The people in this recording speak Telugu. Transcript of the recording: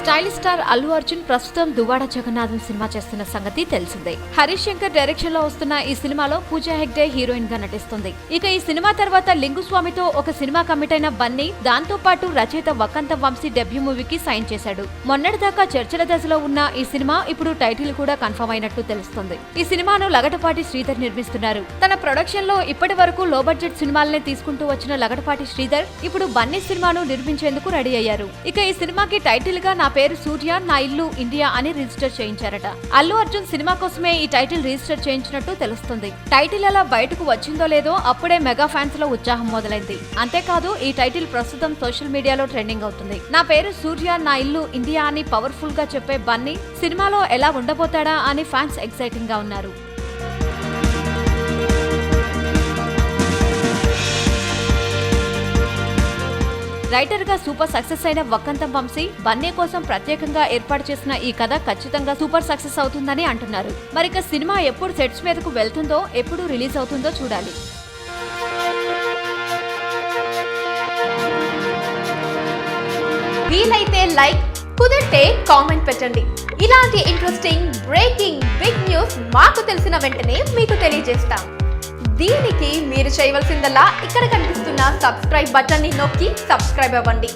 స్టైలిష్ స్టార్ అల్లు అర్జున్ ప్రస్తుతం దువ్వాడ జగన్నాథం సినిమా చేస్తున్న సంగతి తెలిసిందే. హరీష్ శంకర్ డైరెక్షన్ లో వస్తున్న ఈ సినిమాలో పూజా హెగ్డే హీరోయిన్ గా నటిస్తుంది. ఇక ఈ సినిమా తర్వాత లింగుస్వామితో ఒక సినిమా కమిట్ అయిన బన్నీ దాంతో పాటు రచయిత వకంత వంశీ డెబ్యూ మూవీకి సైన్ చేశాడు. మొన్నటిదాకా చర్చల దశలో ఉన్న ఈ సినిమా ఇప్పుడు టైటిల్ కూడా కన్ఫర్మ్ అయినట్టు తెలుస్తుంది. ఈ సినిమాను లగడపాటి శ్రీధర్ నిర్మిస్తున్నారు. తన ప్రొడక్షన్ లో ఇప్పటి వరకు లో బడ్జెట్ సినిమాలనే తీసుకుంటూ వచ్చిన లగడపాటి శ్రీధర్ ఇప్పుడు బన్నీ సినిమాను నిర్మించేందుకు రెడీ అయ్యారు. ఇక ఈ సినిమాకి టైటిల్ గా నా పేరు సూర్య, నా ఇల్లు ఇండియా అని రిజిస్టర్ చేయించారట. అల్లు అర్జున్ సినిమా కోసమే ఈ టైటిల్ రిజిస్టర్ చేయించినట్టు తెలుస్తుంది. టైటిల్ అలా బయటకు వచ్చిందో లేదో అప్పుడే మెగా ఫ్యాన్స్ లో ఉత్సాహం మొదలైంది. అంతేకాదు ఈ టైటిల్ ప్రస్తుతం సోషల్ మీడియాలో ట్రెండింగ్ అవుతుంది. నా పేరు సూర్య, నా ఇల్లు ఇండియా అని పవర్ఫుల్ గా చెప్పే బన్నీ సినిమాలో ఎలా ఉండబోతాడా అని ఫ్యాన్స్ ఎక్సైటింగ్ గా ఉన్నారు. రైటర్ గా సూపర్ సక్సెస్ అయిన వకంతం వంశీ బన్నీ కోసం ప్రత్యేకంగా ఏర్పాటు చేసిన ఈ కథ ఖచ్చితంగా సూపర్ సక్సెస్ అవుతుందని అంటున్నారు. మరిక సినిమా ఎప్పుడు సెట్స్ మీదకు వెళ్తుందో, ఎప్పుడు రిలీజ్ అవుతుందో చూడాలి. వీలైతే లైక్, కుదిరితే కామెంట్ పెట్టండి. ఇలాంటి ఇంట్రెస్టింగ్ బ్రేకింగ్ బిగ్ న్యూస్ మాకు తెలిసిన వెంటనే మీకు తెలియజేస్తాం. దీనికి మీరు చేయవలసిందల్లా ఇక్కడ కనిపిస్తున్న సబ్స్క్రైబ్ బటన్ ని నొక్కి సబ్స్క్రైబ్ అవ్వండి.